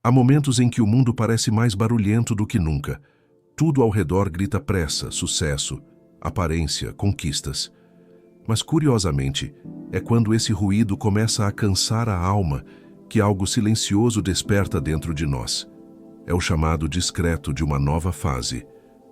Há momentos em que o mundo parece mais barulhento do que nunca. Tudo ao redor grita pressa, sucesso, aparência, conquistas. Mas, curiosamente, é quando esse ruído começa a cansar a alma que algo silencioso desperta dentro de nós. É o chamado discreto de uma nova fase.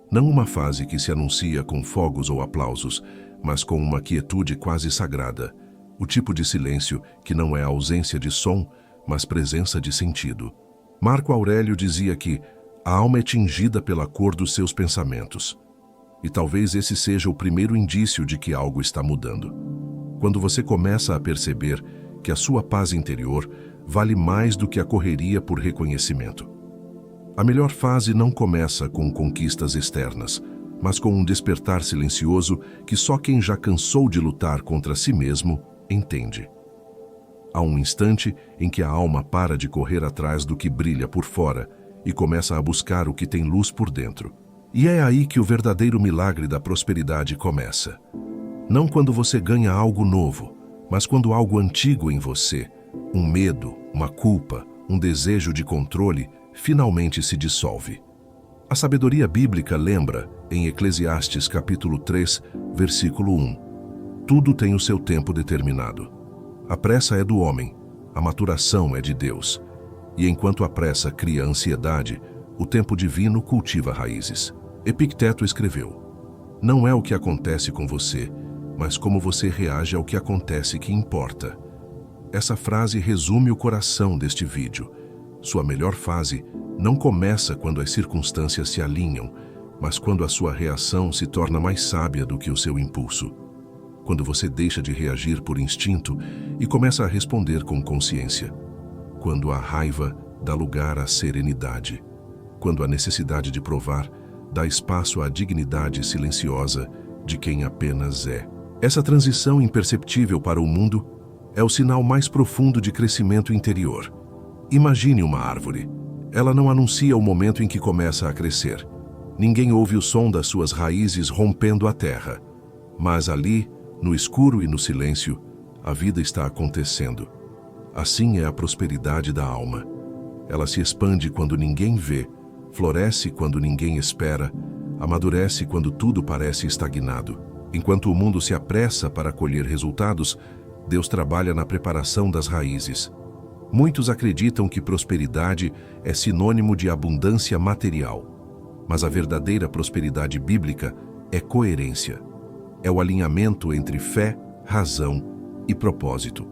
Não uma fase que se anuncia com fogos ou aplausos, mas com uma quietude quase sagrada. O tipo de silêncio que não é ausência de som, mas presença de sentido. Marco Aurélio dizia que a alma é tingida pela cor dos seus pensamentos. E talvez esse seja o primeiro indício de que algo está mudando. Quando você começa a perceber que a sua paz interior vale mais do que a correria por reconhecimento. A melhor fase não começa com conquistas externas, mas com um despertar silencioso que só quem já cansou de lutar contra si mesmo entende. Há um instante em que a alma para de correr atrás do que brilha por fora e começa a buscar o que tem luz por dentro. E é aí que o verdadeiro milagre da prosperidade começa. Não quando você ganha algo novo, mas quando algo antigo em você, um medo, uma culpa, um desejo de controle, finalmente se dissolve. A sabedoria bíblica lembra, em Eclesiastes capítulo 3, versículo 1, tudo tem o seu tempo determinado. A pressa é do homem, a maturação é de Deus. E enquanto a pressa cria ansiedade, o tempo divino cultiva raízes. Epicteto escreveu: não é o que acontece com você, mas como você reage ao que acontece que importa. Essa frase resume o coração deste vídeo. Sua melhor fase não começa quando as circunstâncias se alinham, mas quando a sua reação se torna mais sábia do que o seu impulso. Quando você deixa de reagir por instinto e começa a responder com consciência. Quando a raiva dá lugar à serenidade. Quando a necessidade de provar dá espaço à dignidade silenciosa de quem apenas é. Essa transição imperceptível para o mundo é o sinal mais profundo de crescimento interior. Imagine uma árvore. Ela não anuncia o momento em que começa a crescer. Ninguém ouve o som das suas raízes rompendo a terra. Mas ali, no escuro e no silêncio, a vida está acontecendo. Assim é a prosperidade da alma. Ela se expande quando ninguém vê, floresce quando ninguém espera, amadurece quando tudo parece estagnado. Enquanto o mundo se apressa para colher resultados, Deus trabalha na preparação das raízes. Muitos acreditam que prosperidade é sinônimo de abundância material. Mas a verdadeira prosperidade bíblica é coerência. É o alinhamento entre fé, razão e propósito.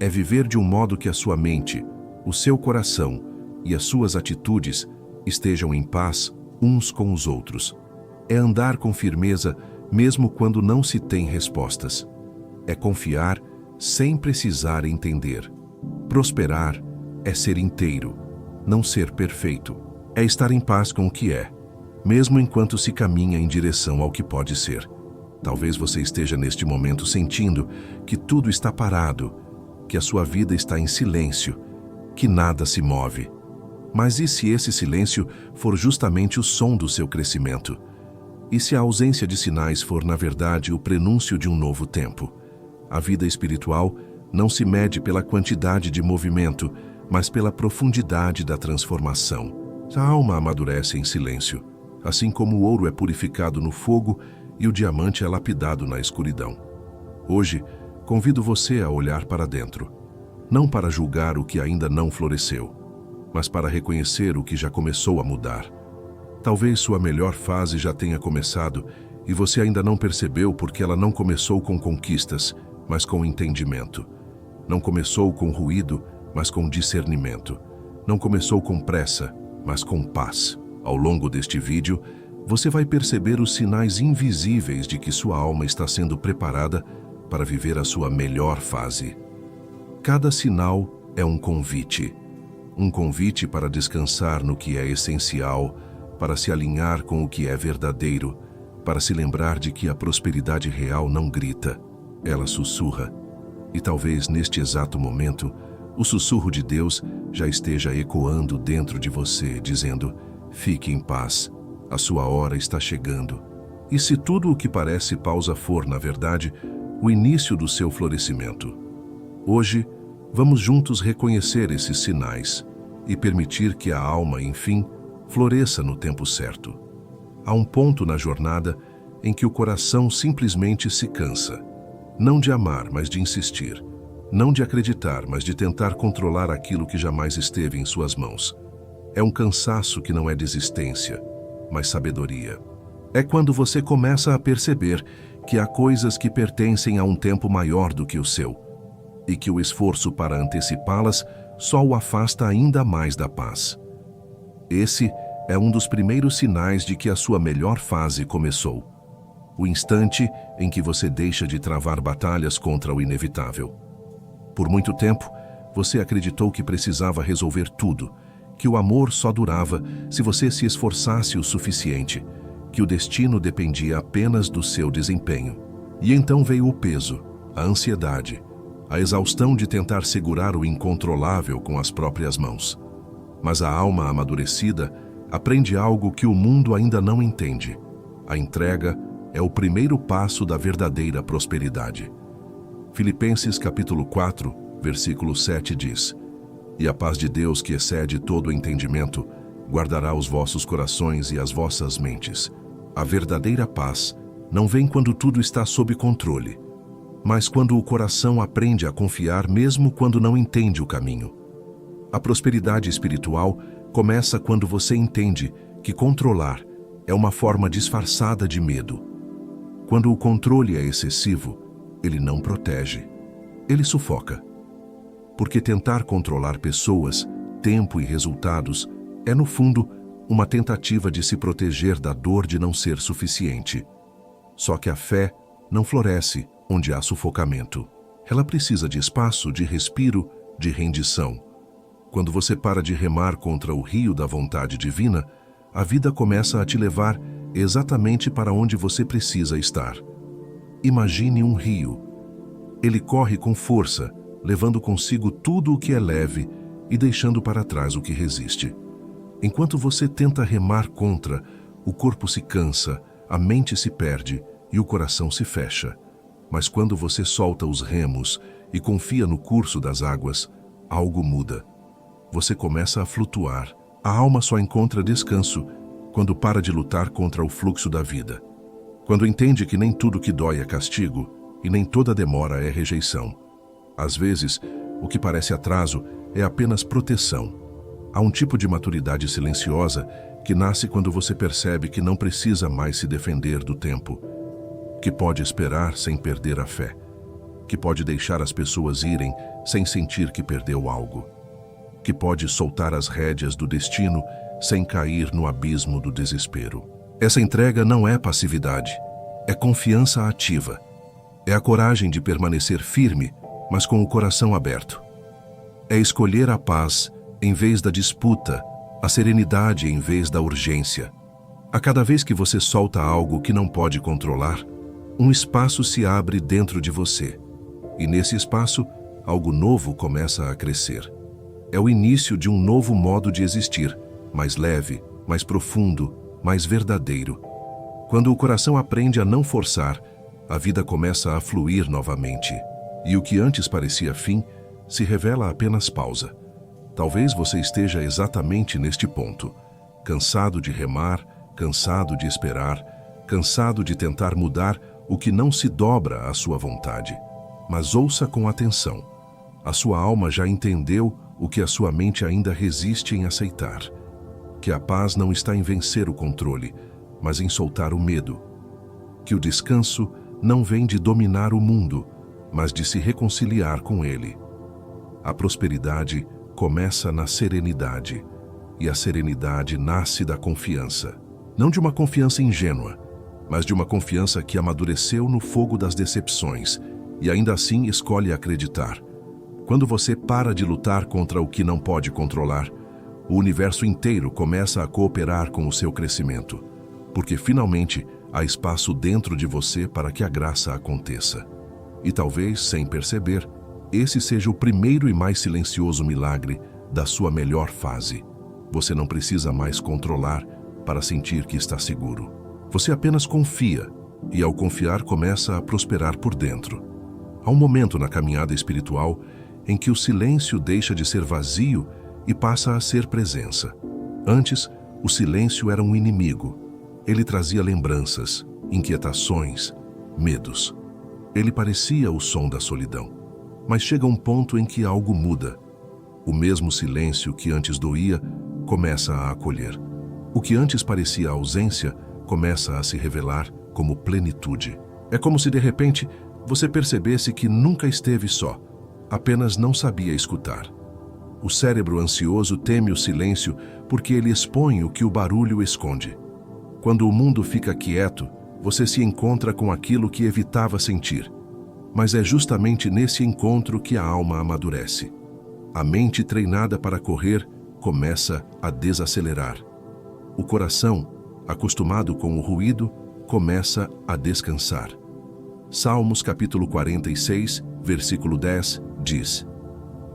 É viver de um modo que a sua mente, o seu coração e as suas atitudes estejam em paz uns com os outros. É andar com firmeza mesmo quando não se tem respostas. É confiar sem precisar entender. Prosperar é ser inteiro, não ser perfeito. É estar em paz com o que é, mesmo enquanto se caminha em direção ao que pode ser. Talvez você esteja neste momento sentindo que tudo está parado, que a sua vida está em silêncio, que nada se move. Mas e se esse silêncio for justamente o som do seu crescimento? E se a ausência de sinais for, na verdade, o prenúncio de um novo tempo? A vida espiritual não se mede pela quantidade de movimento, mas pela profundidade da transformação. A alma amadurece em silêncio, assim como o ouro é purificado no fogo e o diamante é lapidado na escuridão. Hoje, convido você a olhar para dentro, não para julgar o que ainda não floresceu, mas para reconhecer o que já começou a mudar. Talvez sua melhor fase já tenha começado e você ainda não percebeu porque ela não começou com conquistas, mas com entendimento. Não começou com ruído, mas com discernimento. Não começou com pressa, mas com paz. Ao longo deste vídeo, você vai perceber os sinais invisíveis de que sua alma está sendo preparada para viver a sua melhor fase. Cada sinal é um convite para descansar no que é essencial, para se alinhar com o que é verdadeiro, para se lembrar de que a prosperidade real não grita, ela sussurra. E talvez neste exato momento, o sussurro de Deus já esteja ecoando dentro de você, dizendo: fique em paz, a sua hora está chegando. E se tudo o que parece pausa for, na verdade, o início do seu florescimento? Hoje, vamos juntos reconhecer esses sinais. e permitir que a alma, enfim, floresça no tempo certo. Há um ponto na jornada em que o coração simplesmente se cansa, não de amar, mas de insistir, não de acreditar, mas de tentar controlar aquilo que jamais esteve em suas mãos. É um cansaço que não é desistência, mas sabedoria. É quando você começa a perceber que há coisas que pertencem a um tempo maior do que o seu, e que o esforço para antecipá-las só o afasta ainda mais da paz. Esse é um dos primeiros sinais de que a sua melhor fase começou. O instante em que você deixa de travar batalhas contra o inevitável. Por muito tempo, você acreditou que precisava resolver tudo, que o amor só durava se você se esforçasse o suficiente, que o destino dependia apenas do seu desempenho. E então veio o peso, a ansiedade, a exaustão de tentar segurar o incontrolável com as próprias mãos. Mas a alma amadurecida aprende algo que o mundo ainda não entende. A entrega é o primeiro passo da verdadeira prosperidade. Filipenses capítulo 4, versículo 7 diz: "E a paz de Deus, que excede todo o entendimento, guardará os vossos corações e as vossas mentes." A verdadeira paz não vem quando tudo está sob controle, mas quando o coração aprende a confiar mesmo quando não entende o caminho. A prosperidade espiritual começa quando você entende que controlar é uma forma disfarçada de medo. Quando o controle é excessivo, ele não protege, ele sufoca. Porque tentar controlar pessoas, tempo e resultados é, no fundo, uma tentativa de se proteger da dor de não ser suficiente. Só que a fé não floresce onde há sufocamento. Ela precisa de espaço, de respiro, de rendição. Quando você para de remar contra o rio da vontade divina, a vida começa a te levar exatamente para onde você precisa estar. Imagine um rio. Ele corre com força, levando consigo tudo o que é leve e deixando para trás o que resiste. Enquanto você tenta remar contra, o corpo se cansa, a mente se perde e o coração se fecha. Mas quando você solta os remos e confia no curso das águas, algo muda. Você começa a flutuar. A alma só encontra descanso quando para de lutar contra o fluxo da vida. Quando entende que nem tudo que dói é castigo e nem toda demora é rejeição. Às vezes, o que parece atraso é apenas proteção. Há um tipo de maturidade silenciosa que nasce quando você percebe que não precisa mais se defender do tempo, que pode esperar sem perder a fé, que pode deixar as pessoas irem sem sentir que perdeu algo, que pode soltar as rédeas do destino sem cair no abismo do desespero. Essa entrega não é passividade, é confiança ativa. É a coragem de permanecer firme, mas com o coração aberto. É escolher a paz em vez da disputa, a serenidade em vez da urgência. A cada vez que você solta algo que não pode controlar, um espaço se abre dentro de você. E nesse espaço, algo novo começa a crescer. É o início de um novo modo de existir, mais leve, mais profundo, mais verdadeiro. Quando o coração aprende a não forçar, a vida começa a fluir novamente. E o que antes parecia fim, se revela apenas pausa. Talvez você esteja exatamente neste ponto, cansado de remar, cansado de esperar, cansado de tentar mudar o que não se dobra à sua vontade. Mas ouça com atenção. A sua alma já entendeu o que a sua mente ainda resiste em aceitar. Que a paz não está em vencer o controle, mas em soltar o medo. Que o descanso não vem de dominar o mundo, mas de se reconciliar com ele. A prosperidade começa na serenidade, e a serenidade nasce da confiança. Não de uma confiança ingênua, mas de uma confiança que amadureceu no fogo das decepções e ainda assim escolhe acreditar. Quando você para de lutar contra o que não pode controlar, o universo inteiro começa a cooperar com o seu crescimento, porque finalmente há espaço dentro de você para que a graça aconteça. E talvez, sem perceber, esse seja o primeiro e mais silencioso milagre da sua melhor fase. Você não precisa mais controlar para sentir que está seguro. Você apenas confia, e ao confiar começa a prosperar por dentro. Há um momento na caminhada espiritual em que o silêncio deixa de ser vazio e passa a ser presença. Antes, o silêncio era um inimigo. Ele trazia lembranças, inquietações, medos. Ele parecia o som da solidão. Mas chega um ponto em que algo muda. O mesmo silêncio que antes doía começa a acolher. O que antes parecia ausência começa a se revelar como plenitude. É como se de repente você percebesse que nunca esteve só, apenas não sabia escutar. O cérebro ansioso teme o silêncio porque ele expõe o que o barulho esconde. Quando o mundo fica quieto, você se encontra com aquilo que evitava sentir. Mas é justamente nesse encontro que a alma amadurece. A mente treinada para correr começa a desacelerar. O coração, acostumado com o ruído, começa a descansar. Salmos capítulo 46, versículo 10, diz: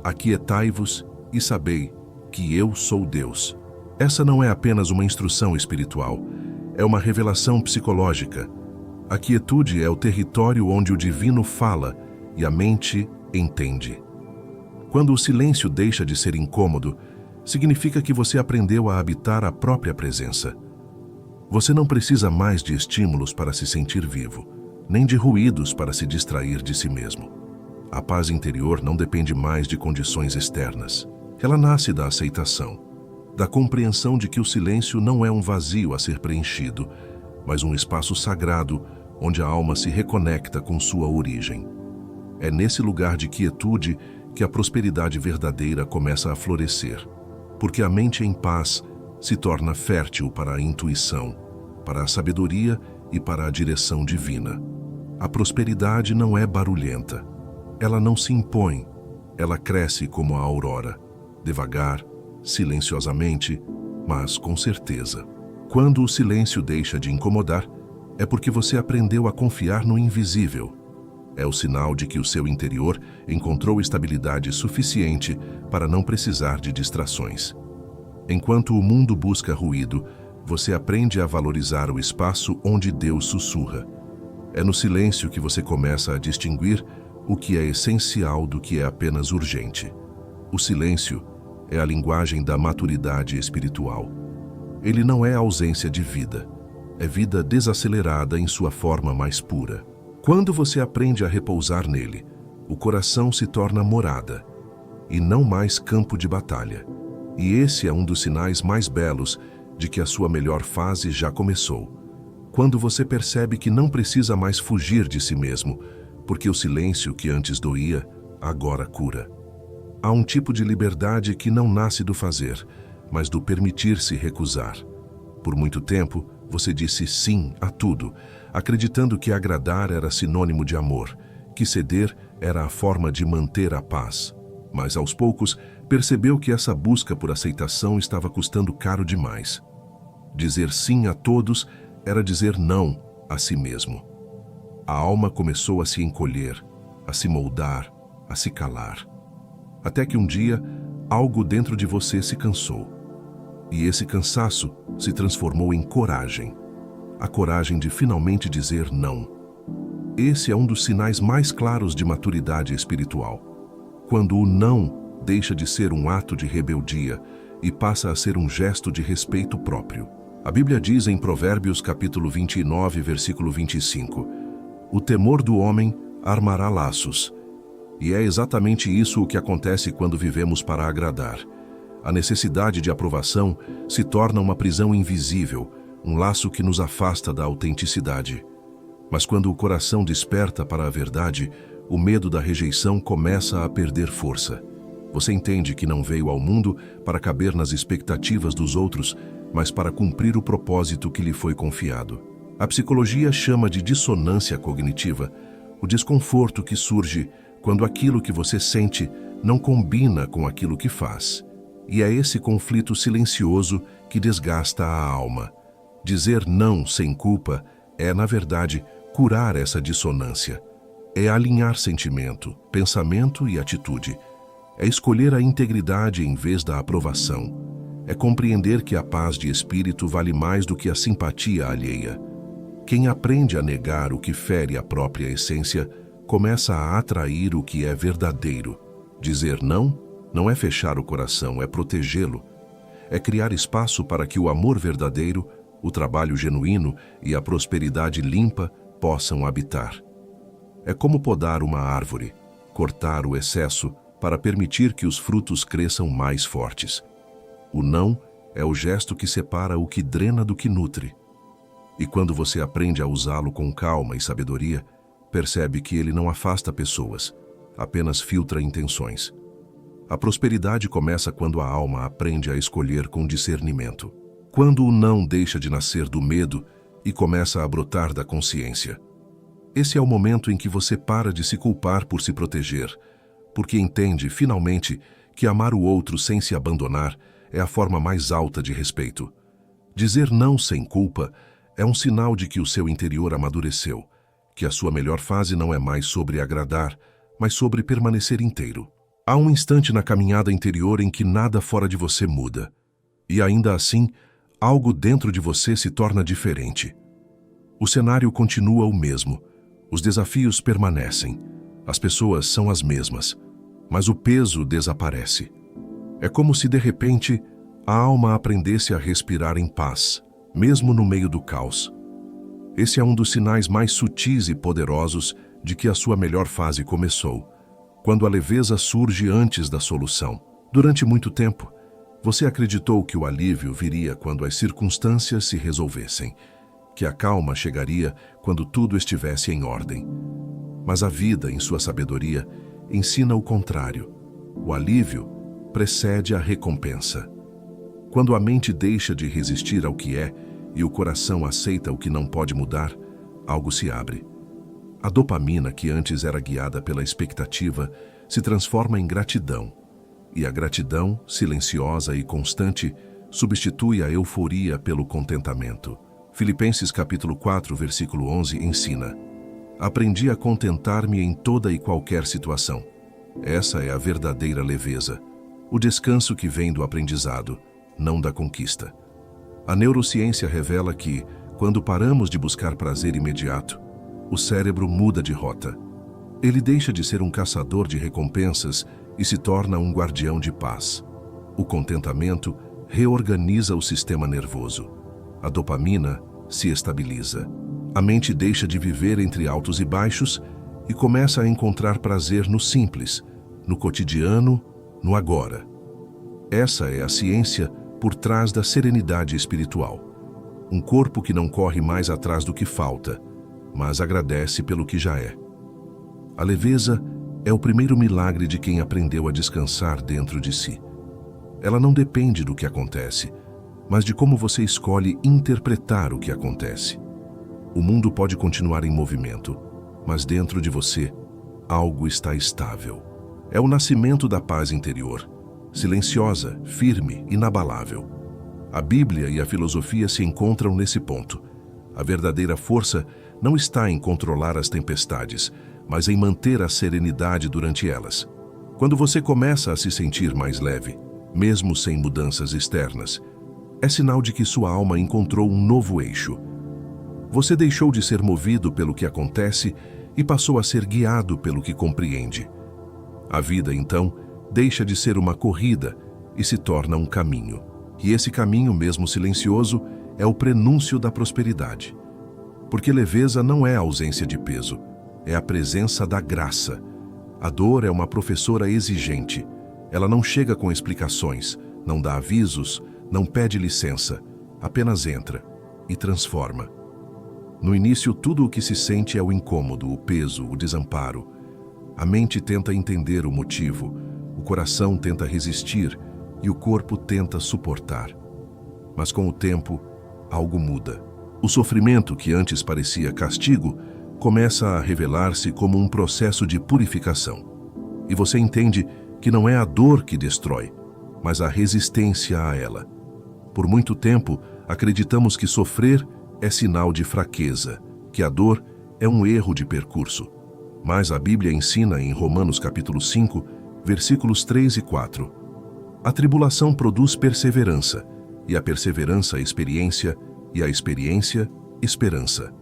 Aquietai-vos e sabei que eu sou Deus. Essa não é apenas uma instrução espiritual, é uma revelação psicológica. A quietude é o território onde o divino fala e a mente entende. Quando o silêncio deixa de ser incômodo, significa que você aprendeu a habitar a própria presença. Você não precisa mais de estímulos para se sentir vivo, nem de ruídos para se distrair de si mesmo. A paz interior não depende mais de condições externas. Ela nasce da aceitação, da compreensão de que o silêncio não é um vazio a ser preenchido, mas um espaço sagrado onde a alma se reconecta com sua origem. É nesse lugar de quietude que a prosperidade verdadeira começa a florescer, porque a mente em paz se torna fértil para a intuição, para a sabedoria e para a direção divina. A prosperidade não é barulhenta. Ela não se impõe. Ela cresce como a aurora, devagar, silenciosamente, mas com certeza. Quando o silêncio deixa de incomodar, é porque você aprendeu a confiar no invisível. É o sinal de que o seu interior encontrou estabilidade suficiente para não precisar de distrações. Enquanto o mundo busca ruído, você aprende a valorizar o espaço onde Deus sussurra. É no silêncio que você começa a distinguir o que é essencial do que é apenas urgente. O silêncio é a linguagem da maturidade espiritual. Ele não é ausência de vida, é vida desacelerada em sua forma mais pura. Quando você aprende a repousar nele, o coração se torna morada, e não mais campo de batalha. E esse é um dos sinais mais belos de que a sua melhor fase já começou. Quando você percebe que não precisa mais fugir de si mesmo, porque o silêncio que antes doía, agora cura. Há um tipo de liberdade que não nasce do fazer, mas do permitir-se recusar. Por muito tempo, você disse sim a tudo, acreditando que agradar era sinônimo de amor, que ceder era a forma de manter a paz. Mas aos poucos, percebeu que essa busca por aceitação estava custando caro demais. Dizer sim a todos era dizer não a si mesmo. A alma começou a se encolher, a se moldar, a se calar. Até que um dia, algo dentro de você se cansou. E esse cansaço se transformou em coragem. A coragem de finalmente dizer não. Esse é um dos sinais mais claros de maturidade espiritual. Quando o não deixa de ser um ato de rebeldia e passa a ser um gesto de respeito próprio. A Bíblia diz em Provérbios capítulo 29, versículo 25, o temor do homem armará laços. E é exatamente isso o que acontece quando vivemos para agradar. A necessidade de aprovação se torna uma prisão invisível, um laço que nos afasta da autenticidade. Mas quando o coração desperta para a verdade, o medo da rejeição começa a perder força. Você entende que não veio ao mundo para caber nas expectativas dos outros, mas para cumprir o propósito que lhe foi confiado. A psicologia chama de dissonância cognitiva o desconforto que surge quando aquilo que você sente não combina com aquilo que faz. E é esse conflito silencioso que desgasta a alma. Dizer não sem culpa é, na verdade, curar essa dissonância. É alinhar sentimento, pensamento e atitude. É escolher a integridade em vez da aprovação. É compreender que a paz de espírito vale mais do que a simpatia alheia. Quem aprende a negar o que fere a própria essência, começa a atrair o que é verdadeiro. Dizer não Não é fechar o coração, é protegê-lo. É criar espaço para que o amor verdadeiro, o trabalho genuíno e a prosperidade limpa possam habitar. É como podar uma árvore, cortar o excesso para permitir que os frutos cresçam mais fortes. O não é o gesto que separa o que drena do que nutre. E quando você aprende a usá-lo com calma e sabedoria, percebe que ele não afasta pessoas, apenas filtra intenções. A prosperidade começa quando a alma aprende a escolher com discernimento. Quando o não deixa de nascer do medo e começa a brotar da consciência. Esse é o momento em que você para de se culpar por se proteger, porque entende, finalmente, que amar o outro sem se abandonar é a forma mais alta de respeito. Dizer não sem culpa é um sinal de que o seu interior amadureceu, que a sua melhor fase não é mais sobre agradar, mas sobre permanecer inteiro. Há um instante na caminhada interior em que nada fora de você muda. E ainda assim, algo dentro de você se torna diferente. O cenário continua o mesmo. Os desafios permanecem. As pessoas são as mesmas. Mas o peso desaparece. É como se, de repente, a alma aprendesse a respirar em paz, mesmo no meio do caos. Esse é um dos sinais mais sutis e poderosos de que a sua melhor fase começou. Quando a leveza surge antes da solução. Durante muito tempo, você acreditou que o alívio viria quando as circunstâncias se resolvessem, que a calma chegaria quando tudo estivesse em ordem. Mas a vida, em sua sabedoria, ensina o contrário. O alívio precede a recompensa. Quando a mente deixa de resistir ao que é e o coração aceita o que não pode mudar, algo se abre. A dopamina, que antes era guiada pela expectativa, se transforma em gratidão. E a gratidão, silenciosa e constante, substitui a euforia pelo contentamento. Filipenses capítulo 4, versículo 11 ensina: Aprendi a contentar-me em toda e qualquer situação. Essa é a verdadeira leveza, o descanso que vem do aprendizado, não da conquista. A neurociência revela que, quando paramos de buscar prazer imediato, o cérebro muda de rota. Ele deixa de ser um caçador de recompensas e se torna um guardião de paz. O contentamento reorganiza o sistema nervoso. A dopamina se estabiliza. A mente deixa de viver entre altos e baixos e começa a encontrar prazer no simples, no cotidiano, no agora. Essa é a ciência por trás da serenidade espiritual. Um corpo que não corre mais atrás do que falta, mas agradece pelo que já é. A leveza é o primeiro milagre de quem aprendeu a descansar dentro de si. Ela não depende do que acontece, mas de como você escolhe interpretar o que acontece. O mundo pode continuar em movimento, mas dentro de você, algo está estável. É o nascimento da paz interior, silenciosa, firme, inabalável. A Bíblia e a filosofia se encontram nesse ponto. A verdadeira força não está em controlar as tempestades, mas em manter a serenidade durante elas. Quando você começa a se sentir mais leve, mesmo sem mudanças externas, é sinal de que sua alma encontrou um novo eixo. Você deixou de ser movido pelo que acontece e passou a ser guiado pelo que compreende. A vida, então, deixa de ser uma corrida e se torna um caminho. E esse caminho, mesmo silencioso, é o prenúncio da prosperidade. Porque leveza não é a ausência de peso, é a presença da graça. A dor é uma professora exigente. Ela não chega com explicações, não dá avisos, não pede licença, apenas entra e transforma. No início, tudo o que se sente é o incômodo, o peso, o desamparo. A mente tenta entender o motivo, o coração tenta resistir e o corpo tenta suportar. Mas com o tempo, algo muda. O sofrimento, que antes parecia castigo, começa a revelar-se como um processo de purificação. E você entende que não é a dor que destrói, mas a resistência a ela. Por muito tempo, acreditamos que sofrer é sinal de fraqueza, que a dor é um erro de percurso. Mas a Bíblia ensina em Romanos capítulo 5, versículos 3 e 4. A tribulação produz perseverança, e a perseverança experiência, e a experiência esperança.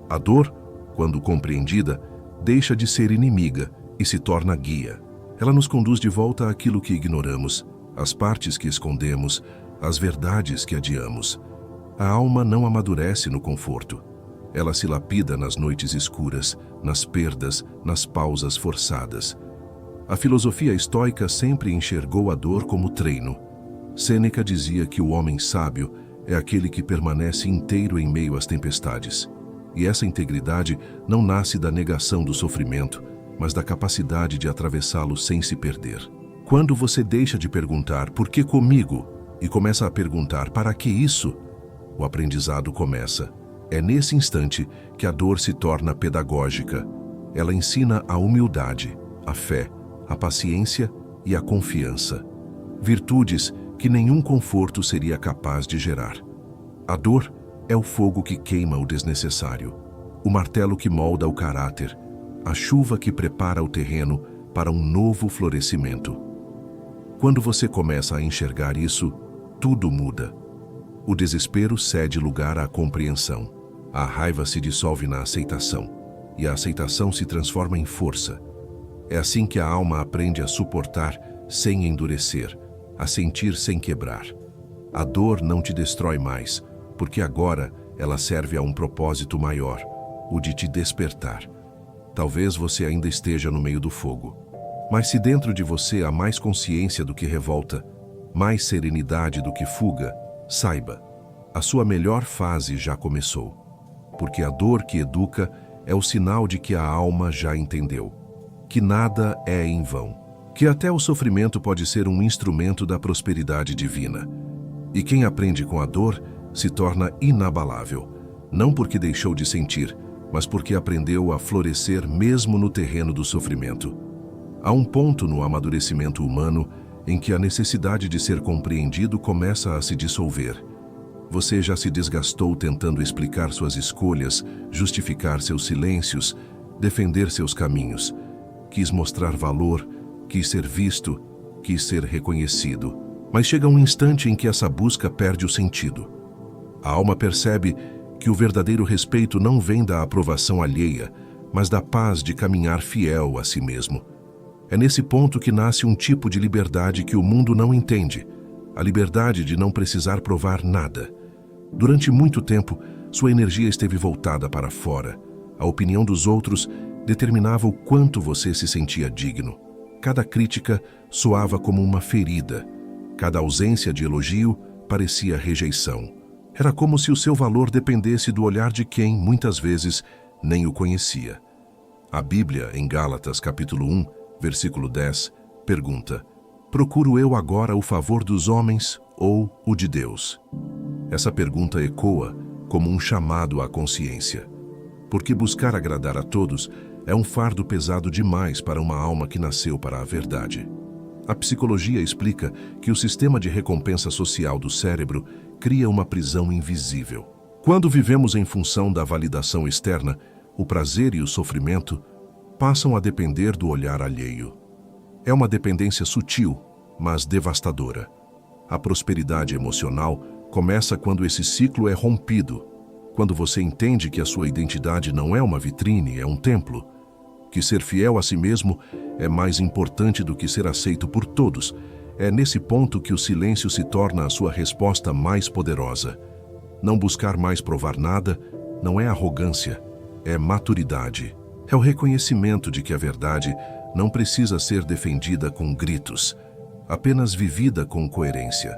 A dor, quando compreendida, deixa de ser inimiga e se torna guia. Ela nos conduz de volta àquilo que ignoramos, às partes que escondemos, às verdades que adiamos. A alma não amadurece no conforto. Ela se lapida nas noites escuras, nas perdas, nas pausas forçadas. A filosofia estoica sempre enxergou a dor como treino. Sêneca dizia que o homem sábio é aquele que permanece inteiro em meio às tempestades. E essa integridade não nasce da negação do sofrimento, mas da capacidade de atravessá-lo sem se perder. Quando você deixa de perguntar "por que comigo?" e começa a perguntar "para que isso?", o aprendizado começa. É nesse instante que a dor se torna pedagógica. Ela ensina a humildade, a fé, a paciência e a confiança. Virtudes que nenhum conforto seria capaz de gerar. A dor é o fogo que queima o desnecessário, o martelo que molda o caráter, a chuva que prepara o terreno para um novo florescimento. Quando você começa a enxergar isso, tudo muda. O desespero cede lugar à compreensão. A raiva se dissolve na aceitação, e a aceitação se transforma em força. É assim que a alma aprende a suportar sem endurecer, a sentir sem quebrar. A dor não te destrói mais, porque agora ela serve a um propósito maior, o de te despertar. Talvez você ainda esteja no meio do fogo, mas se dentro de você há mais consciência do que revolta, mais serenidade do que fuga, saiba, a sua melhor fase já começou. Porque a dor que educa é o sinal de que a alma já entendeu, que nada é em vão, que até o sofrimento pode ser um instrumento da prosperidade divina. E quem aprende com a dor se torna inabalável, não porque deixou de sentir, mas porque aprendeu a florescer mesmo no terreno do sofrimento. Há um ponto no amadurecimento humano em que a necessidade de ser compreendido começa a se dissolver. Você já se desgastou tentando explicar suas escolhas, justificar seus silêncios, defender seus caminhos. Quis mostrar valor, quis ser visto, quis ser reconhecido. Mas chega um instante em que essa busca perde o sentido. A alma percebe que o verdadeiro respeito não vem da aprovação alheia, mas da paz de caminhar fiel a si mesmo. É nesse ponto que nasce um tipo de liberdade que o mundo não entende, a liberdade de não precisar provar nada. Durante muito tempo, sua energia esteve voltada para fora. A opinião dos outros determinava o quanto você se sentia digno. Cada crítica soava como uma ferida. Cada ausência de elogio parecia rejeição. Era como se o seu valor dependesse do olhar de quem, muitas vezes, nem o conhecia. A Bíblia, em Gálatas capítulo 1, versículo 10, pergunta: procuro eu agora o favor dos homens ou o de Deus? Essa pergunta ecoa como um chamado à consciência. Porque buscar agradar a todos é um fardo pesado demais para uma alma que nasceu para a verdade. A psicologia explica que o sistema de recompensa social do cérebro cria uma prisão invisível. Quando vivemos em função da validação externa, o prazer e o sofrimento passam a depender do olhar alheio. É uma dependência sutil, mas devastadora. A prosperidade emocional começa quando esse ciclo é rompido, quando você entende que a sua identidade não é uma vitrine, é um templo, que ser fiel a si mesmo é mais importante do que ser aceito por todos. É nesse ponto que o silêncio se torna a sua resposta mais poderosa. Não buscar mais provar nada não é arrogância, é maturidade. É o reconhecimento de que a verdade não precisa ser defendida com gritos, apenas vivida com coerência.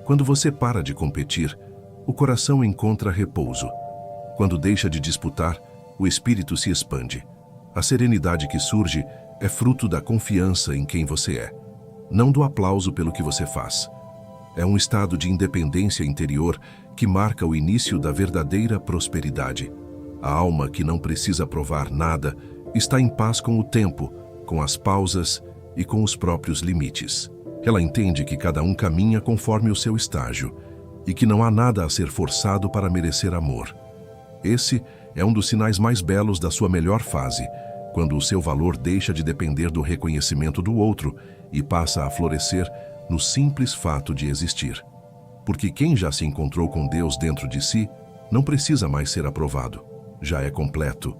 Quando você para de competir, o coração encontra repouso. Quando deixa de disputar, o espírito se expande. A serenidade que surge é fruto da confiança em quem você é, não do aplauso pelo que você faz. É um estado de independência interior que marca o início da verdadeira prosperidade. A alma que não precisa provar nada está em paz com o tempo, com as pausas e com os próprios limites. Ela entende que cada um caminha conforme o seu estágio e que não há nada a ser forçado para merecer amor. Esse é um dos sinais mais belos da sua melhor fase, quando o seu valor deixa de depender do reconhecimento do outro e passa a florescer no simples fato de existir. Porque quem já se encontrou com Deus dentro de si não precisa mais ser aprovado, já é completo.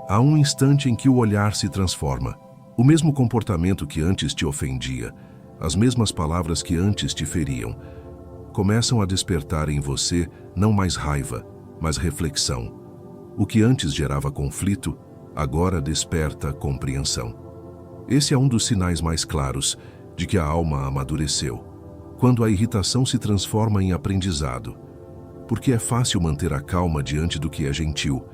Há um instante em que o olhar se transforma. O mesmo comportamento que antes te ofendia, as mesmas palavras que antes te feriam, começam a despertar em você não mais raiva, mas reflexão. O que antes gerava conflito, agora desperta compreensão. Esse é um dos sinais mais claros de que a alma amadureceu, quando a irritação se transforma em aprendizado. Porque é fácil manter a calma diante do que é gentil,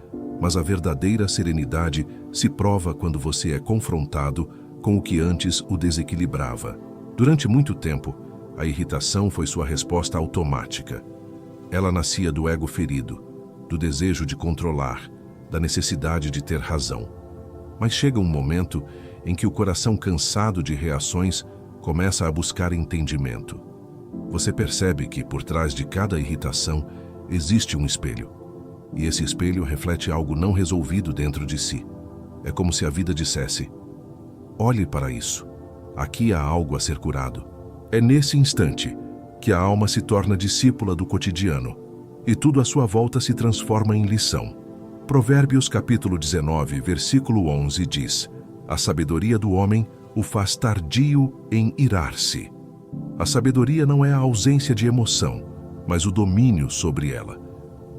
mas a verdadeira serenidade se prova quando você é confrontado com o que antes o desequilibrava. Durante muito tempo, a irritação foi sua resposta automática. Ela nascia do ego ferido, do desejo de controlar, da necessidade de ter razão. Mas chega um momento em que o coração cansado de reações começa a buscar entendimento. Você percebe que por trás de cada irritação existe um espelho. E esse espelho reflete algo não resolvido dentro de si. É como se a vida dissesse: olhe para isso. Aqui há algo a ser curado. É nesse instante que a alma se torna discípula do cotidiano e tudo à sua volta se transforma em lição. Provérbios capítulo 19, versículo 11 diz: a sabedoria do homem o faz tardio em irar-se. A sabedoria não é a ausência de emoção, mas o domínio sobre ela.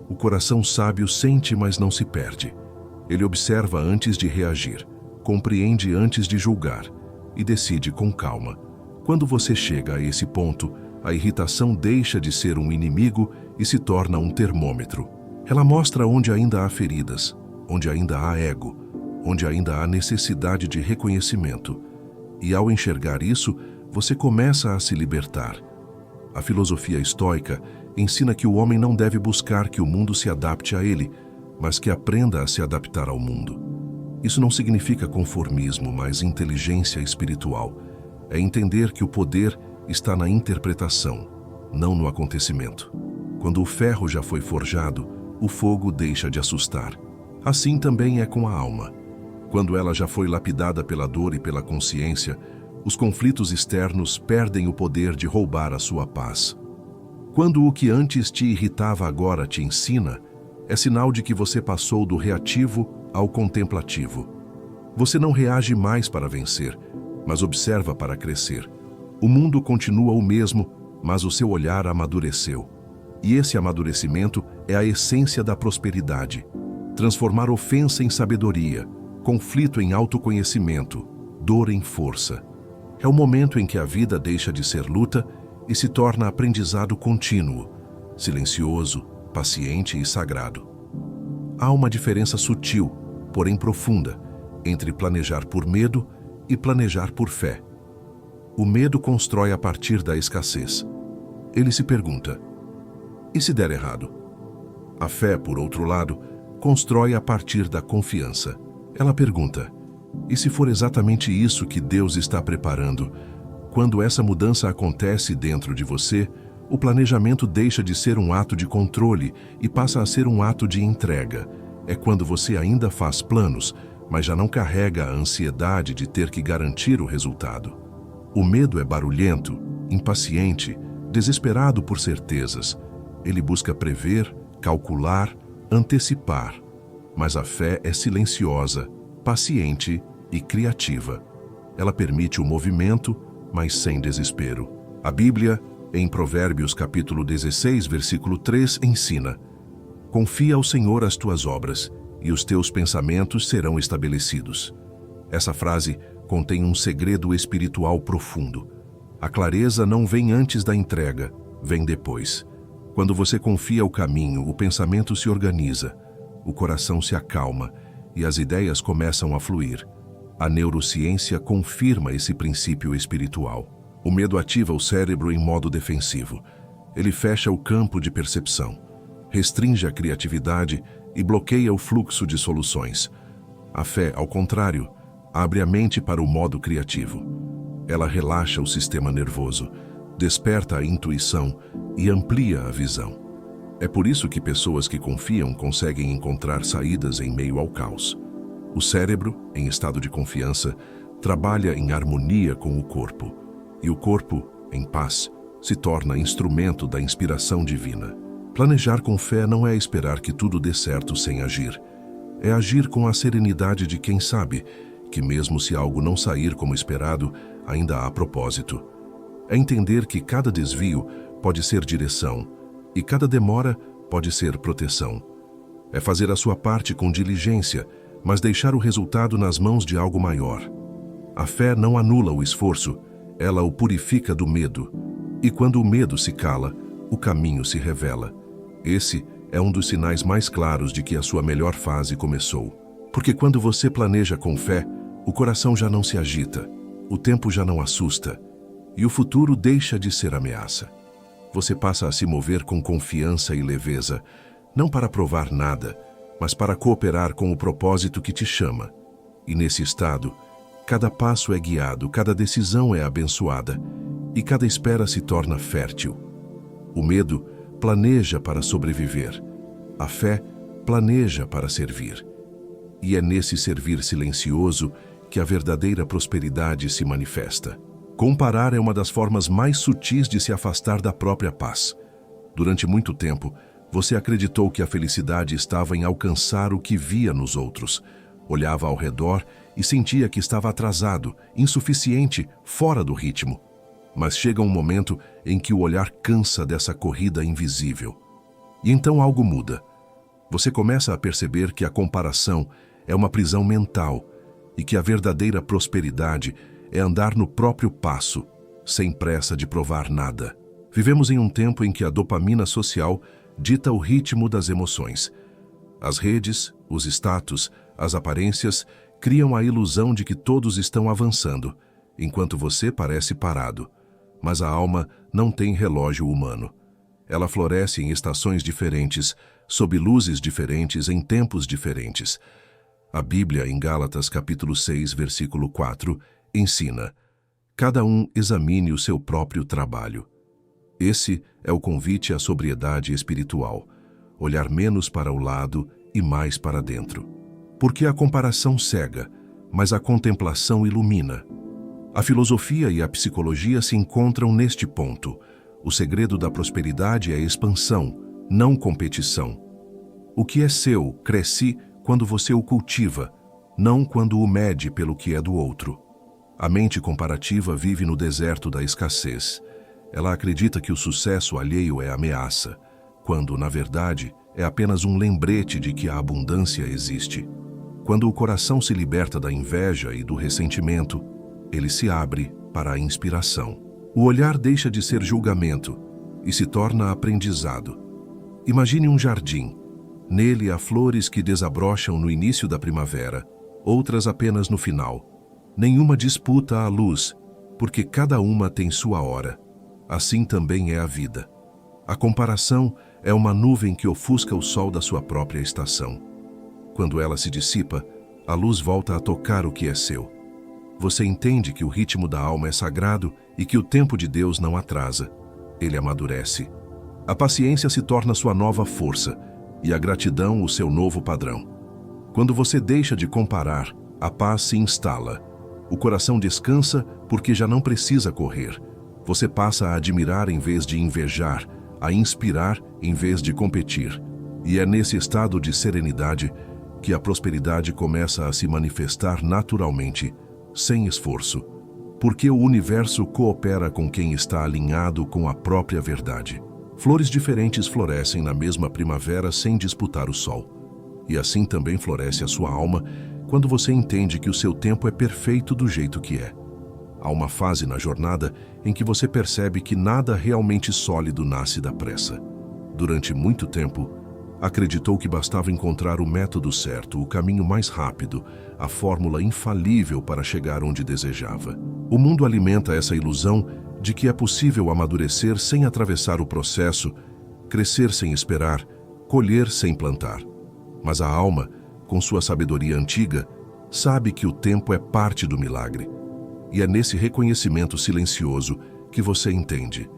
O coração sábio sente, mas não se perde. Ele observa antes de reagir, compreende antes de julgar e decide com calma. Quando você chega a esse ponto, a irritação deixa de ser um inimigo e se torna um termômetro. Ela mostra onde ainda há feridas, onde ainda há ego, onde ainda há necessidade de reconhecimento. E ao enxergar isso, você começa a se libertar. A filosofia estoica ensina que o homem não deve buscar que o mundo se adapte a ele, mas que aprenda a se adaptar ao mundo. Isso não significa conformismo, mas inteligência espiritual. É entender que o poder está na interpretação, não no acontecimento. Quando o ferro já foi forjado, o fogo deixa de assustar. Assim também é com a alma. Quando ela já foi lapidada pela dor e pela consciência, os conflitos externos perdem o poder de roubar a sua paz. Quando o que antes te irritava agora te ensina, é sinal de que você passou do reativo ao contemplativo. Você não reage mais para vencer, mas observa para crescer. O mundo continua o mesmo, mas o seu olhar amadureceu. E esse amadurecimento é a essência da prosperidade. Transformar ofensa em sabedoria, conflito em autoconhecimento, dor em força. É o momento em que a vida deixa de ser luta e se torna aprendizado contínuo, silencioso, paciente e sagrado. Há uma diferença sutil, porém profunda, entre planejar por medo e planejar por fé. O medo constrói a partir da escassez. Ele se pergunta: e se der errado? A fé, por outro lado, constrói a partir da confiança. Ela pergunta: e se for exatamente isso que Deus está preparando? Quando essa mudança acontece dentro de você, o planejamento deixa de ser um ato de controle e passa a ser um ato de entrega. É quando você ainda faz planos, mas já não carrega a ansiedade de ter que garantir o resultado. O medo é barulhento, impaciente, desesperado por certezas. Ele busca prever, calcular, antecipar. Mas a fé é silenciosa, paciente e criativa. Ela permite o movimento, mas sem desespero. A Bíblia, em Provérbios capítulo 16, versículo 3, ensina: confia ao Senhor as tuas obras, e os teus pensamentos serão estabelecidos. Essa frase contém um segredo espiritual profundo. A clareza não vem antes da entrega, vem depois. Quando você confia o caminho, o pensamento se organiza, o coração se acalma e as ideias começam a fluir. A neurociência confirma esse princípio espiritual. O medo ativa o cérebro em modo defensivo. Ele fecha o campo de percepção, restringe a criatividade e bloqueia o fluxo de soluções. A fé, ao contrário, abre a mente para o modo criativo. Ela relaxa o sistema nervoso, desperta a intuição e amplia a visão. É por isso que pessoas que confiam conseguem encontrar saídas em meio ao caos. O cérebro, em estado de confiança, trabalha em harmonia com o corpo, e o corpo, em paz, se torna instrumento da inspiração divina. Planejar com fé não é esperar que tudo dê certo sem agir. É agir com a serenidade de quem sabe que mesmo se algo não sair como esperado, ainda há propósito. É entender que cada desvio pode ser direção e cada demora pode ser proteção. É fazer a sua parte com diligência, mas deixar o resultado nas mãos de algo maior. A fé não anula o esforço, ela o purifica do medo. E quando o medo se cala, o caminho se revela. Esse é um dos sinais mais claros de que a sua melhor fase começou. Porque quando você planeja com fé, o coração já não se agita, o tempo já não assusta, e o futuro deixa de ser ameaça. Você passa a se mover com confiança e leveza, não para provar nada, mas para cooperar com o propósito que te chama. E nesse estado, cada passo é guiado, cada decisão é abençoada, e cada espera se torna fértil. O medo planeja para sobreviver. A fé planeja para servir. E é nesse servir silencioso que a verdadeira prosperidade se manifesta. Comparar é uma das formas mais sutis de se afastar da própria paz. Durante muito tempo, você acreditou que a felicidade estava em alcançar o que via nos outros. Olhava ao redor e sentia que estava atrasado, insuficiente, fora do ritmo. Mas chega um momento em que o olhar cansa dessa corrida invisível. E então algo muda. Você começa a perceber que a comparação é uma prisão mental e que a verdadeira prosperidade é andar no próprio passo, sem pressa de provar nada. Vivemos em um tempo em que a dopamina social dita o ritmo das emoções. As redes, os status, as aparências criam a ilusão de que todos estão avançando, enquanto você parece parado. Mas a alma não tem relógio humano. Ela floresce em estações diferentes, sob luzes diferentes, em tempos diferentes. A Bíblia, em Gálatas capítulo 6, versículo 4, ensina: cada um examine o seu próprio trabalho. Esse é o convite à sobriedade espiritual, olhar menos para o lado e mais para dentro. Porque a comparação cega, mas a contemplação ilumina. A filosofia e a psicologia se encontram neste ponto. O segredo da prosperidade é expansão, não competição. O que é seu cresce quando você o cultiva, não quando o mede pelo que é do outro. A mente comparativa vive no deserto da escassez. Ela acredita que o sucesso alheio é ameaça, quando, na verdade, é apenas um lembrete de que a abundância existe. Quando o coração se liberta da inveja e do ressentimento, ele se abre para a inspiração. O olhar deixa de ser julgamento e se torna aprendizado. Imagine um jardim. Nele há flores que desabrocham no início da primavera, outras apenas no final. Nenhuma disputa a luz, porque cada uma tem sua hora. Assim também é a vida. A comparação é uma nuvem que ofusca o sol da sua própria estação. Quando ela se dissipa, a luz volta a tocar o que é seu. Você entende que o ritmo da alma é sagrado e que o tempo de Deus não atrasa. Ele amadurece. A paciência se torna sua nova força e a gratidão o seu novo padrão. Quando você deixa de comparar, a paz se instala. O coração descansa porque já não precisa correr. Você passa a admirar em vez de invejar, a inspirar em vez de competir. E é nesse estado de serenidade que a prosperidade começa a se manifestar naturalmente, sem esforço, porque o universo coopera com quem está alinhado com a própria verdade. Flores diferentes florescem na mesma primavera sem disputar o sol. E assim também floresce a sua alma quando você entende que o seu tempo é perfeito do jeito que é. Há uma fase na jornada em que você percebe que nada realmente sólido nasce da pressa. Durante muito tempo, acreditou que bastava encontrar o método certo, o caminho mais rápido, a fórmula infalível para chegar onde desejava. O mundo alimenta essa ilusão de que é possível amadurecer sem atravessar o processo, crescer sem esperar, colher sem plantar. Mas a alma, com sua sabedoria antiga, sabe que o tempo é parte do milagre. E é nesse reconhecimento silencioso que você entende.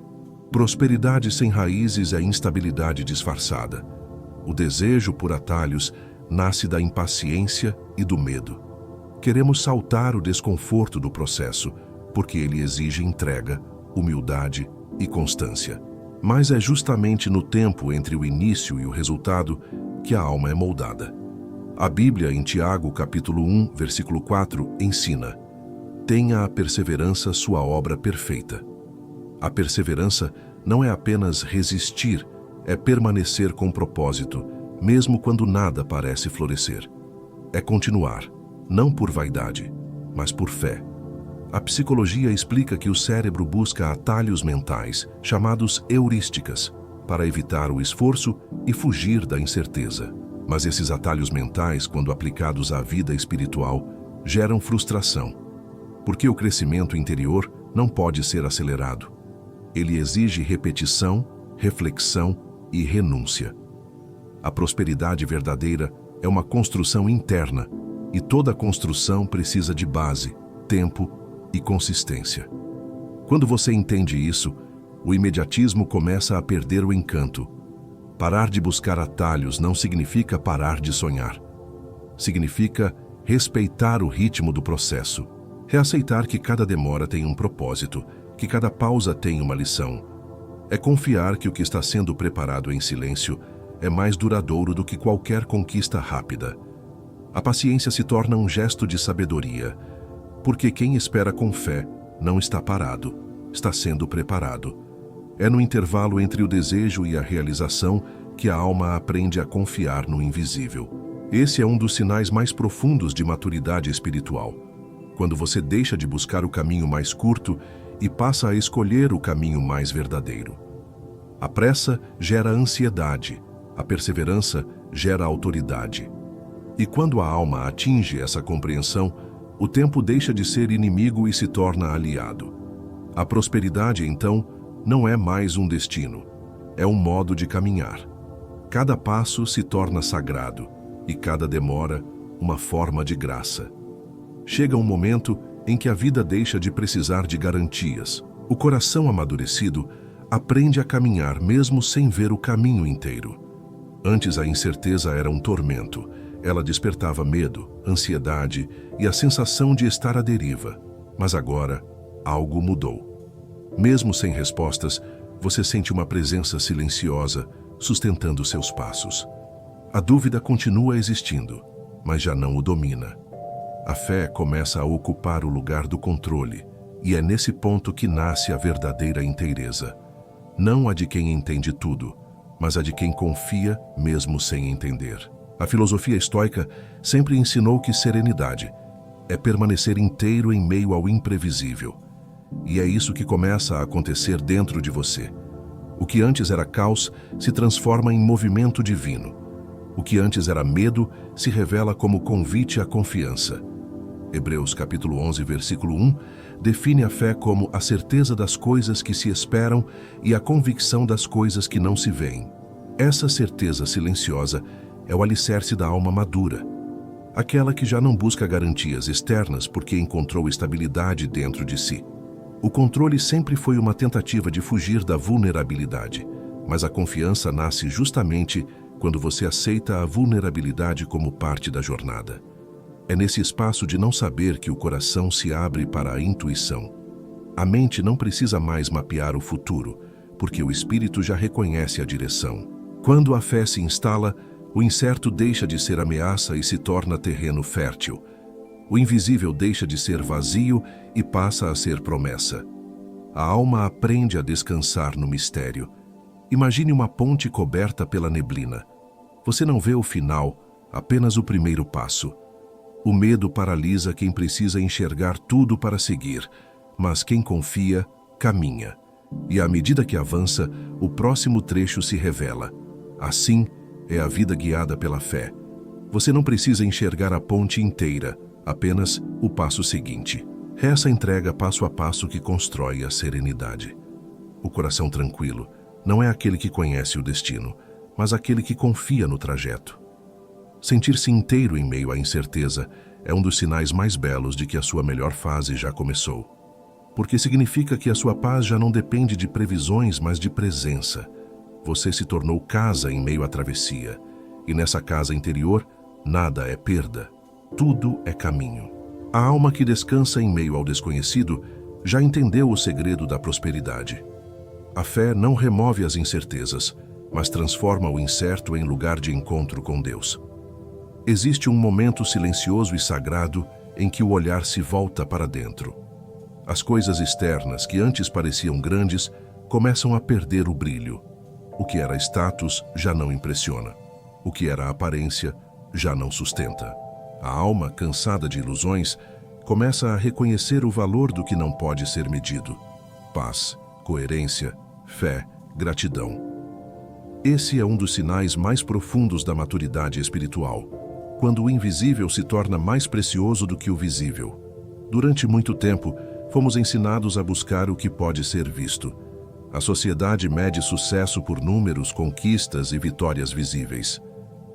Prosperidade sem raízes é instabilidade disfarçada. O desejo por atalhos nasce da impaciência e do medo. Queremos saltar o desconforto do processo, porque ele exige entrega, humildade e constância. Mas é justamente no tempo entre o início e o resultado que a alma é moldada. A Bíblia, em Tiago, capítulo 1, versículo 4, ensina: tenha a perseverança sua obra perfeita. A perseverança não é apenas resistir, é permanecer com propósito, mesmo quando nada parece florescer. É continuar, não por vaidade, mas por fé. A psicologia explica que o cérebro busca atalhos mentais, chamados heurísticas, para evitar o esforço e fugir da incerteza. Mas esses atalhos mentais, quando aplicados à vida espiritual, geram frustração, porque o crescimento interior não pode ser acelerado. Ele exige repetição, reflexão e renúncia. A prosperidade verdadeira é uma construção interna, e toda construção precisa de base, tempo e consistência. Quando você entende isso, o imediatismo começa a perder o encanto. Parar de buscar atalhos não significa parar de sonhar. Significa respeitar o ritmo do processo. Reaceitar que cada demora tem um propósito, que cada pausa tem uma lição. É confiar que o que está sendo preparado em silêncio é mais duradouro do que qualquer conquista rápida. A paciência se torna um gesto de sabedoria, porque quem espera com fé não está parado, está sendo preparado. É no intervalo entre o desejo e a realização que a alma aprende a confiar no invisível. Esse é um dos sinais mais profundos de maturidade espiritual. Quando você deixa de buscar o caminho mais curto e passa a escolher o caminho mais verdadeiro. A pressa gera ansiedade, a perseverança gera autoridade. E quando a alma atinge essa compreensão, o tempo deixa de ser inimigo e se torna aliado. A prosperidade, então, não é mais um destino, é um modo de caminhar. Cada passo se torna sagrado e cada demora uma forma de graça. Chega um momento em que a vida deixa de precisar de garantias. O coração amadurecido aprende a caminhar mesmo sem ver o caminho inteiro. Antes a incerteza era um tormento. Ela despertava medo, ansiedade e a sensação de estar à deriva. Mas agora, algo mudou. Mesmo sem respostas, você sente uma presença silenciosa, sustentando seus passos. A dúvida continua existindo, mas já não o domina. A fé começa a ocupar o lugar do controle, e é nesse ponto que nasce a verdadeira inteireza. Não a de quem entende tudo, mas a de quem confia mesmo sem entender. A filosofia estoica sempre ensinou que serenidade é permanecer inteiro em meio ao imprevisível. E é isso que começa a acontecer dentro de você. O que antes era caos se transforma em movimento divino. O que antes era medo se revela como convite à confiança. Hebreus capítulo 11, versículo 1, define a fé como a certeza das coisas que se esperam e a convicção das coisas que não se veem. Essa certeza silenciosa é o alicerce da alma madura, aquela que já não busca garantias externas porque encontrou estabilidade dentro de si. O controle sempre foi uma tentativa de fugir da vulnerabilidade, mas a confiança nasce justamente quando você aceita a vulnerabilidade como parte da jornada. É nesse espaço de não saber que o coração se abre para a intuição. A mente não precisa mais mapear o futuro, porque o espírito já reconhece a direção. Quando a fé se instala, o incerto deixa de ser ameaça e se torna terreno fértil. O invisível deixa de ser vazio e passa a ser promessa. A alma aprende a descansar no mistério. Imagine uma ponte coberta pela neblina. Você não vê o final, apenas o primeiro passo. O medo paralisa quem precisa enxergar tudo para seguir, mas quem confia, caminha. E à medida que avança, o próximo trecho se revela. Assim é a vida guiada pela fé. Você não precisa enxergar a ponte inteira, apenas o passo seguinte. É essa entrega passo a passo que constrói a serenidade. O coração tranquilo não é aquele que conhece o destino, mas aquele que confia no trajeto. Sentir-se inteiro em meio à incerteza é um dos sinais mais belos de que a sua melhor fase já começou. Porque significa que a sua paz já não depende de previsões, mas de presença. Você se tornou casa em meio à travessia, e nessa casa interior, nada é perda, tudo é caminho. A alma que descansa em meio ao desconhecido já entendeu o segredo da prosperidade. A fé não remove as incertezas, mas transforma o incerto em lugar de encontro com Deus. Existe um momento silencioso e sagrado em que o olhar se volta para dentro. As coisas externas que antes pareciam grandes começam a perder o brilho. O que era status já não impressiona. O que era aparência já não sustenta. A alma, cansada de ilusões, começa a reconhecer o valor do que não pode ser medido. Paz, coerência, fé, gratidão. Esse é um dos sinais mais profundos da maturidade espiritual, quando o invisível se torna mais precioso do que o visível. Durante muito tempo, fomos ensinados a buscar o que pode ser visto. A sociedade mede sucesso por números, conquistas e vitórias visíveis.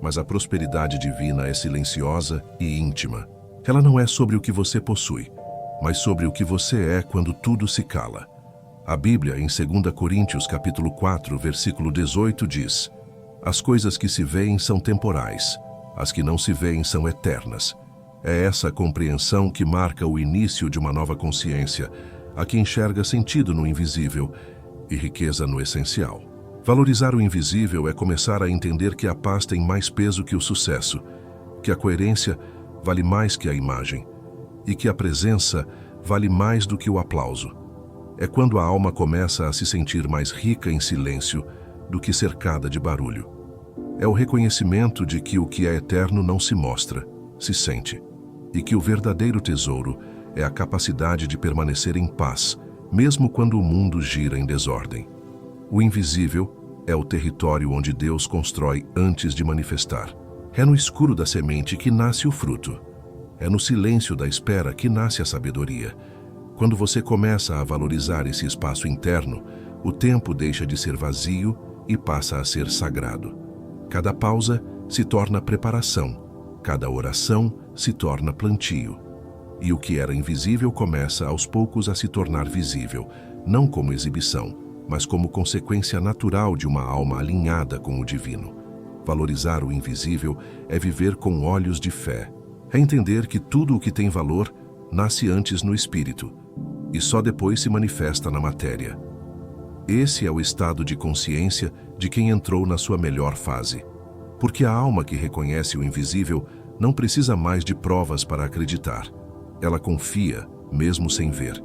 Mas a prosperidade divina é silenciosa e íntima. Ela não é sobre o que você possui, mas sobre o que você é quando tudo se cala. A Bíblia, em 2 Coríntios capítulo 4, versículo 18, diz: As coisas que se veem são temporais, as que não se veem são eternas. É essa compreensão que marca o início de uma nova consciência, a que enxerga sentido no invisível e riqueza no essencial. Valorizar o invisível é começar a entender que a paz tem mais peso que o sucesso, que a coerência vale mais que a imagem e que a presença vale mais do que o aplauso. É quando a alma começa a se sentir mais rica em silêncio do que cercada de barulho. É o reconhecimento de que o que é eterno não se mostra, se sente, e que o verdadeiro tesouro é a capacidade de permanecer em paz, mesmo quando o mundo gira em desordem. O invisível é o território onde Deus constrói antes de manifestar. É no escuro da semente que nasce o fruto. É no silêncio da espera que nasce a sabedoria. Quando você começa a valorizar esse espaço interno, o tempo deixa de ser vazio e passa a ser sagrado. Cada pausa se torna preparação, cada oração se torna plantio. E o que era invisível começa aos poucos a se tornar visível, não como exibição, mas como consequência natural de uma alma alinhada com o divino. Valorizar o invisível é viver com olhos de fé. É entender que tudo o que tem valor nasce antes no espírito e só depois se manifesta na matéria. Esse é o estado de consciência de quem entrou na sua melhor fase. Porque a alma que reconhece o invisível não precisa mais de provas para acreditar. Ela confia, mesmo sem ver.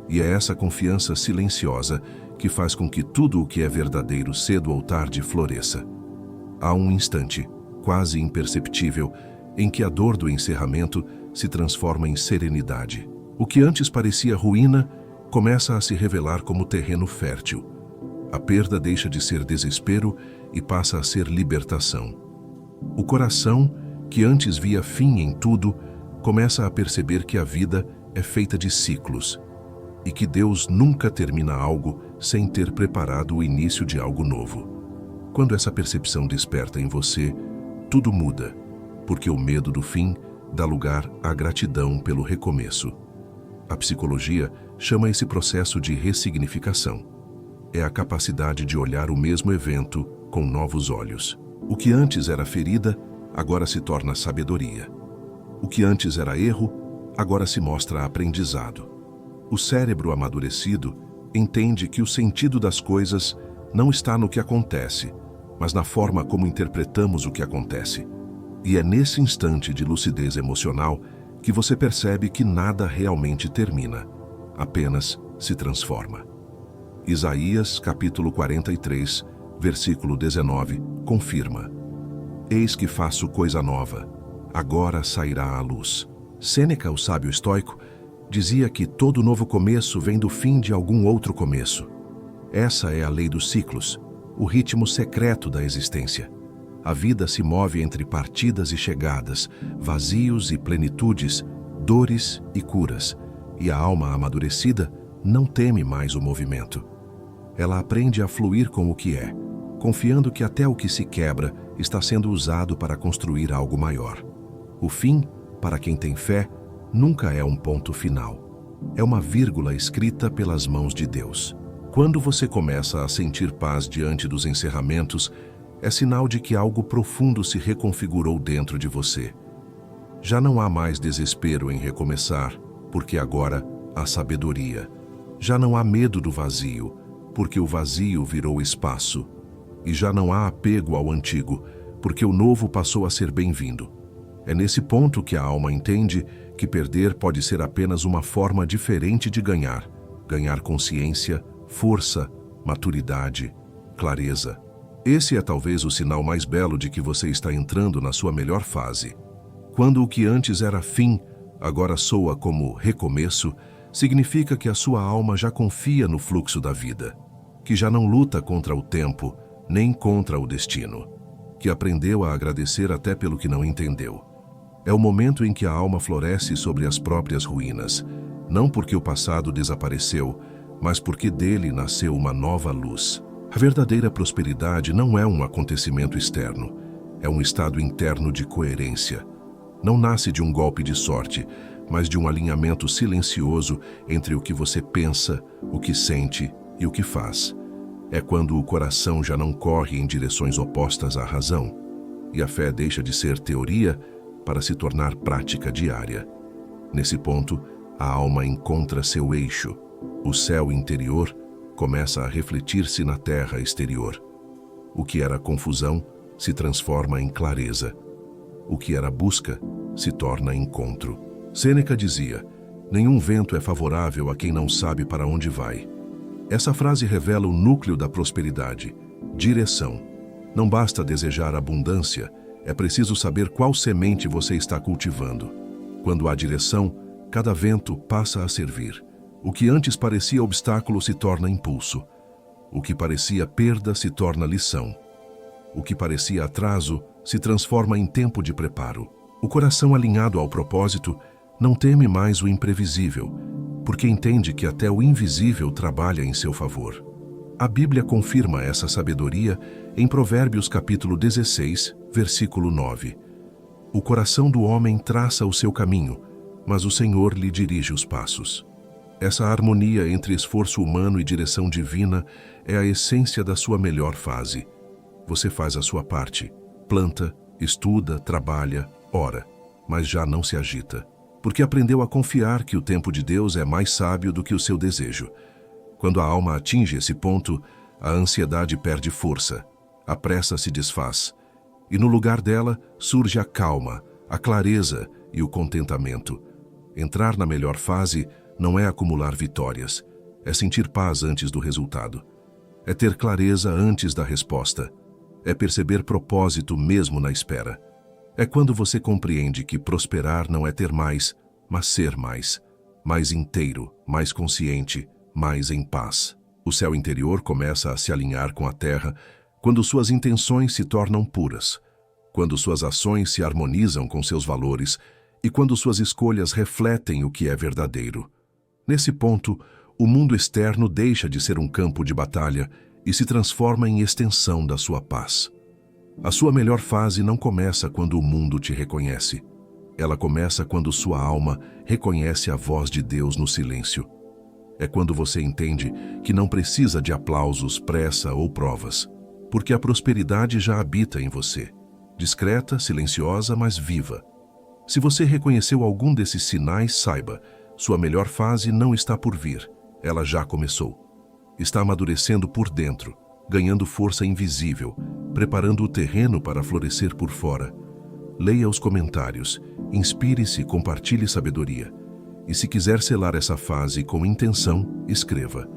E é essa confiança silenciosa que faz com que tudo o que é verdadeiro cedo ou tarde floresça. Há um instante, quase imperceptível, em que a dor do encerramento se transforma em serenidade. O que antes parecia ruína começa a se revelar como terreno fértil. A perda deixa de ser desespero e passa a ser libertação. O coração, que antes via fim em tudo, começa a perceber que a vida é feita de ciclos e que Deus nunca termina algo sem ter preparado o início de algo novo. Quando essa percepção desperta em você, tudo muda, porque o medo do fim dá lugar à gratidão pelo recomeço. A psicologia chama esse processo de ressignificação. É a capacidade de olhar o mesmo evento com novos olhos. O que antes era ferida, agora se torna sabedoria. O que antes era erro, agora se mostra aprendizado. O cérebro amadurecido entende que o sentido das coisas não está no que acontece, mas na forma como interpretamos o que acontece. E é nesse instante de lucidez emocional que você percebe que nada realmente termina, apenas se transforma. Isaías, capítulo 43, versículo 19, confirma: Eis que faço coisa nova, agora sairá à luz. Sêneca, o sábio estoico, dizia que todo novo começo vem do fim de algum outro começo. Essa é a lei dos ciclos, o ritmo secreto da existência. A vida se move entre partidas e chegadas, vazios e plenitudes, dores e curas, e a alma amadurecida não teme mais o movimento. Ela aprende a fluir com o que é, confiando que até o que se quebra está sendo usado para construir algo maior. O fim, para quem tem fé, nunca é um ponto final. É uma vírgula escrita pelas mãos de Deus. Quando você começa a sentir paz diante dos encerramentos, é sinal de que algo profundo se reconfigurou dentro de você. Já não há mais desespero em recomeçar, porque agora há sabedoria. Já não há medo do vazio, porque o vazio virou espaço. E já não há apego ao antigo, porque o novo passou a ser bem-vindo. É nesse ponto que a alma entende que perder pode ser apenas uma forma diferente de ganhar. Ganhar consciência, força, maturidade, clareza. Esse é talvez o sinal mais belo de que você está entrando na sua melhor fase. Quando o que antes era fim, agora soa como recomeço, significa que a sua alma já confia no fluxo da vida, que já não luta contra o tempo, nem contra o destino, que aprendeu a agradecer até pelo que não entendeu. É o momento em que a alma floresce sobre as próprias ruínas, não porque o passado desapareceu, mas porque dele nasceu uma nova luz. A verdadeira prosperidade não é um acontecimento externo, é um estado interno de coerência. Não nasce de um golpe de sorte, mas de um alinhamento silencioso entre o que você pensa, o que sente e o que faz. É quando o coração já não corre em direções opostas à razão, e a fé deixa de ser teoria para se tornar prática diária. Nesse ponto, a alma encontra seu eixo. O céu interior começa a refletir-se na terra exterior. O que era confusão se transforma em clareza. O que era busca se torna encontro. Sêneca dizia: nenhum vento é favorável a quem não sabe para onde vai. Essa frase revela o núcleo da prosperidade: direção. Não basta desejar abundância, é preciso saber qual semente você está cultivando. Quando há direção, cada vento passa a servir. O que antes parecia obstáculo se torna impulso. O que parecia perda se torna lição. O que parecia atraso se transforma em tempo de preparo. O coração alinhado ao propósito não teme mais o imprevisível, porque entende que até o invisível trabalha em seu favor. A Bíblia confirma essa sabedoria em Provérbios capítulo 16, versículo 9. O coração do homem traça o seu caminho, mas o Senhor lhe dirige os passos. Essa harmonia entre esforço humano e direção divina é a essência da sua melhor fase. Você faz a sua parte, planta, estuda, trabalha, ora, mas já não se agita, porque aprendeu a confiar que o tempo de Deus é mais sábio do que o seu desejo. Quando a alma atinge esse ponto, a ansiedade perde força, a pressa se desfaz, e no lugar dela surge a calma, a clareza e o contentamento. Entrar na melhor fase não é acumular vitórias, é sentir paz antes do resultado. É ter clareza antes da resposta. É perceber propósito mesmo na espera. É quando você compreende que prosperar não é ter mais, mas ser mais. Mais inteiro, mais consciente, mais em paz. O céu interior começa a se alinhar com a terra quando suas intenções se tornam puras, quando suas ações se harmonizam com seus valores e quando suas escolhas refletem o que é verdadeiro. Nesse ponto, o mundo externo deixa de ser um campo de batalha e se transforma em extensão da sua paz. A sua melhor fase não começa quando o mundo te reconhece. Ela começa quando sua alma reconhece a voz de Deus no silêncio. É quando você entende que não precisa de aplausos, pressa ou provas, porque a prosperidade já habita em você, discreta, silenciosa, mas viva. Se você reconheceu algum desses sinais, saiba, sua melhor fase não está por vir, ela já começou. Está amadurecendo por dentro, ganhando força invisível, preparando o terreno para florescer por fora. Leia os comentários, inspire-se, compartilhe sabedoria. E se quiser selar essa fase com intenção, escreva: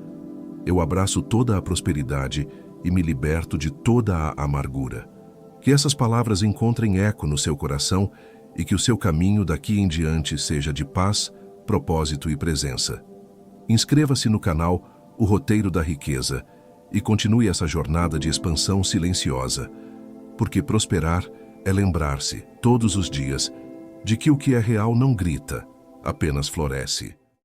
eu abraço toda a prosperidade e me liberto de toda a amargura. Que essas palavras encontrem eco no seu coração e que o seu caminho daqui em diante seja de paz, propósito e presença. Inscreva-se no canal O Roteiro da Riqueza e continue essa jornada de expansão silenciosa, porque prosperar é lembrar-se, todos os dias, de que o que é real não grita, apenas floresce.